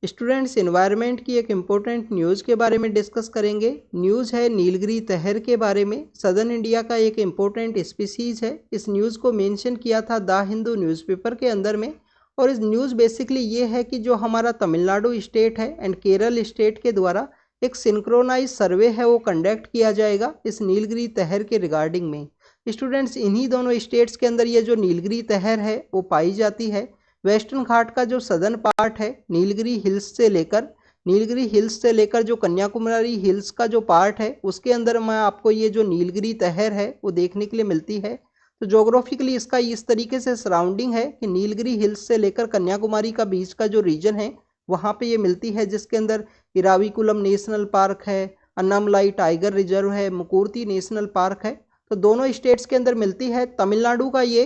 Students, environment की एक important news के बारे में डिस्कस करेंगे। न्यूज़ है नीलगिरी तहर के बारे में। सदर्न इंडिया का एक इम्पोर्टेंट स्पीसीज है। इस न्यूज़ को मेंशन किया था द हिंदू न्यूज़पेपर के अंदर में। और इस न्यूज़ बेसिकली ये है कि जो हमारा तमिलनाडु स्टेट है एंड केरल स्टेट के द्वारा एक सिंक्रोनाइज सर्वे है वो कंडक्ट किया जाएगा इस नीलगिरी तहर के रिगार्डिंग में। स्टूडेंट्स, इन्हीं दोनों स्टेट्स के अंदर ये जो नीलगिरी तहर है वो पाई जाती है। वेस्टर्न घाट का जो सदर्न पार्ट है नीलगिरी हिल्स से लेकर जो कन्याकुमारी हिल्स का जो पार्ट है उसके अंदर मैं आपको ये जो नीलगिरी तहर है वो देखने के लिए मिलती है। तो जोग्राफिकली इसका इस तरीके से सराउंडिंग है कि नीलगिरी हिल्स से लेकर कन्याकुमारी का बीच का जो रीजन है वहाँ पे ये मिलती है, जिसके अंदर इराविकुलम नेशनल पार्क है, अन्नामलाई टाइगर रिजर्व है, मुकुर्ती नेशनल पार्क है। तो दोनों स्टेट्स के अंदर मिलती है। तमिलनाडु का ये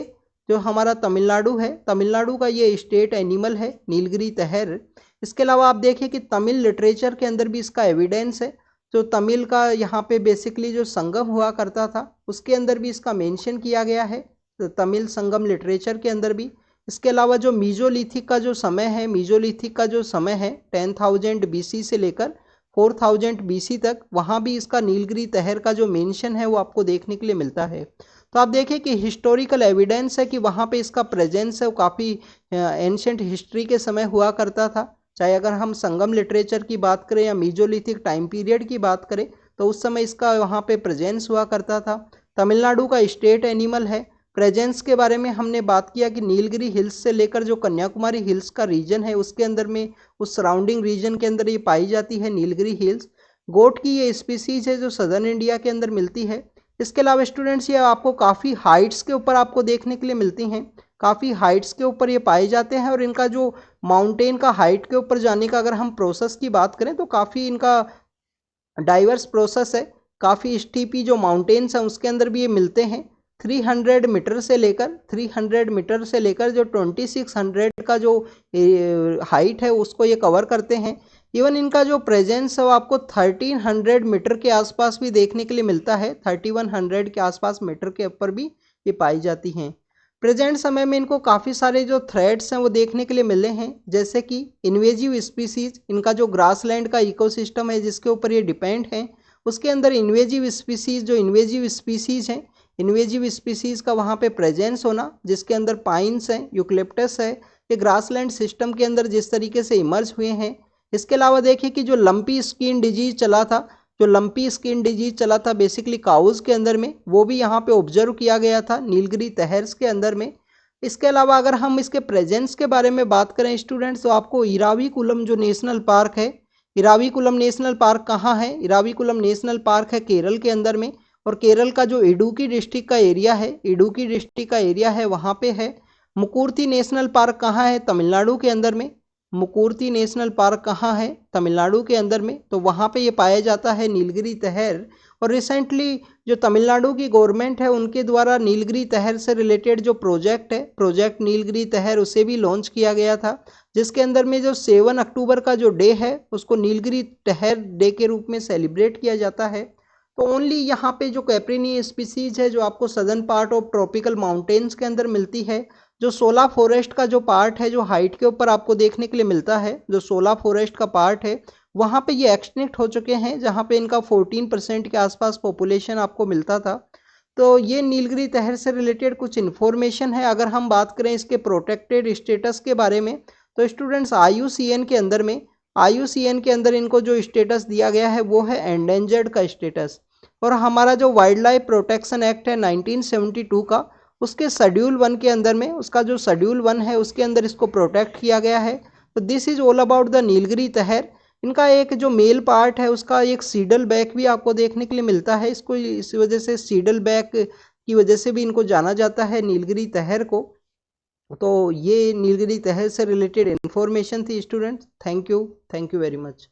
जो हमारा तमिलनाडु है, तमिलनाडु का ये स्टेट एनिमल है नीलगिरी तहर। इसके अलावा आप देखिए कि तमिल लिटरेचर के अंदर भी इसका एविडेंस है। जो तमिल का यहाँ पे बेसिकली जो संगम हुआ करता था उसके अंदर भी इसका मेंशन किया गया है, तो तमिल संगम लिटरेचर के अंदर भी। इसके अलावा जो मीजोलिथिक का जो समय है, मीजोलिथिक का जो समय है 10,000 BC से लेकर 4,000 BC तक, वहाँ भी इसका नीलगिरी तहर का जो मेंशन है वो आपको देखने के लिए मिलता है। तो आप देखिए कि हिस्टोरिकल एविडेंस है कि वहाँ पे इसका प्रेजेंस है वो काफ़ी एंशंट हिस्ट्री के समय हुआ करता था। चाहे अगर हम संगम लिटरेचर की बात करें या मीजोलिथिक टाइम पीरियड की बात करें तो उस समय इसका वहाँ पे प्रेजेंस हुआ करता था। तमिलनाडु का स्टेट एनिमल है। प्रेजेंस के बारे में हमने बात किया कि नीलगिरी हिल्स से लेकर जो कन्याकुमारी हिल्स का रीजन है उसके अंदर में, उस सराउंडिंग रीजन के अंदर ये पाई जाती है नीलगिरी हिल्स। गोट की ये स्पीसीज है जो सदर्न इंडिया के अंदर मिलती है। इसके अलावा स्टूडेंट्स, ये आपको काफ़ी हाइट्स के ऊपर आपको देखने के लिए मिलती हैं। काफ़ी हाइट्स के ऊपर ये पाए जाते हैं और इनका जो माउंटेन का हाइट के ऊपर जाने का अगर हम प्रोसेस की बात करें तो काफ़ी इनका डाइवर्स प्रोसेस है। काफ़ी स्टीपी जो माउंटेन्स हैं उसके अंदर भी ये मिलते हैं। 300 मीटर से लेकर जो 2600 का जो हाइट है उसको ये कवर करते हैं। इवन इनका जो प्रेजेंस है वो आपको 1300 मीटर के आसपास भी देखने के लिए मिलता है। 3100 के आसपास मीटर के ऊपर भी ये पाई जाती हैं। प्रेजेंट समय में इनको काफ़ी सारे जो थ्रेट्स हैं वो देखने के लिए मिले हैं, जैसे कि इन्वेजिव स्पीसीज, इनका जो ग्रासलैंड का इकोसिस्टम है जिसके ऊपर ये डिपेंड है उसके अंदर इन्वेजिव स्पीसीज हैं, इन्वेजिव स्पीसीज का वहाँ पे प्रेजेंस होना, जिसके अंदर पाइन्स हैं, यूकलिप्टस है, ये ग्रासलैंड सिस्टम के अंदर जिस तरीके से इमर्ज हुए हैं। इसके अलावा देखिए कि जो लंपी स्किन डिजीज चला था बेसिकली काउज के अंदर में, वो भी यहाँ पे ऑब्जर्व किया गया था नीलगिरी तहर्स के अंदर में। इसके अलावा अगर हम इसके प्रेजेंस के बारे में बात करें स्टूडेंट्स, तो आपको इराविकुलम जो नेशनल पार्क है, इराविकुलम नेशनल पार्क कहाँ है? इराविकुलम नेशनल पार्क है केरल के अंदर में। और केरल का जो इडुक्की डिस्ट्रिक्ट का एरिया है वहाँ पे है। मुकुर्ती नेशनल पार्क कहाँ है? तमिलनाडु के अंदर में। मुकुर्ती नेशनल पार्क कहाँ है? तमिलनाडु के अंदर में। तो वहाँ पे ये पाया जाता है नीलगिरी तहर। और रिसेंटली जो तमिलनाडु की गवर्नमेंट है उनके द्वारा नीलगिरी तहर से रिलेटेड जो प्रोजेक्ट है, प्रोजेक्ट नीलगिरी तहर, उसे भी लॉन्च किया गया था, जिसके अंदर में जो 7 अक्टूबर का जो डे है उसको नीलगिरी तहर डे के रूप में सेलिब्रेट किया जाता है। तो ओनली यहाँ पे जो कैप्रिनी स्पीसीज है जो आपको southern part of tropical mountains के अंदर मिलती है। जो सोला फॉरेस्ट का जो पार्ट है जो हाइट के ऊपर आपको देखने के लिए मिलता है, जो सोला फॉरेस्ट का पार्ट है वहाँ पे ये एक्सटिंक्ट हो चुके हैं, जहाँ पे इनका 14% के आसपास पॉपुलेशन आपको मिलता था। तो ये नीलगिरी तहर से रिलेटेड कुछ इन्फॉर्मेशन है। अगर हम बात करें इसके प्रोटेक्टेड स्टेटस के बारे में तो स्टूडेंट्स IUCN के अंदर इनको जो स्टेटस दिया गया है वो है एंडेंजर्ड का स्टेटस। और हमारा जो वाइल्ड लाइफ प्रोटेक्शन एक्ट है 1972 का, उसके शेड्यूल 1 के अंदर में, उसका जो शेड्यूल 1 है उसके अंदर इसको प्रोटेक्ट किया गया है। तो this is all about the Nilgiri तहर। इनका एक जो मेल पार्ट है उसका एक सीडल बैक भी आपको देखने के लिए मिलता है। इसको इस वजह से सीडल बैक की वजह से भी इनको जाना जाता है नीलगिरी तहर को। तो ये नीलगिरी तहर से रिलेटेड इन्फॉर्मेशन थी students. Thank you very much.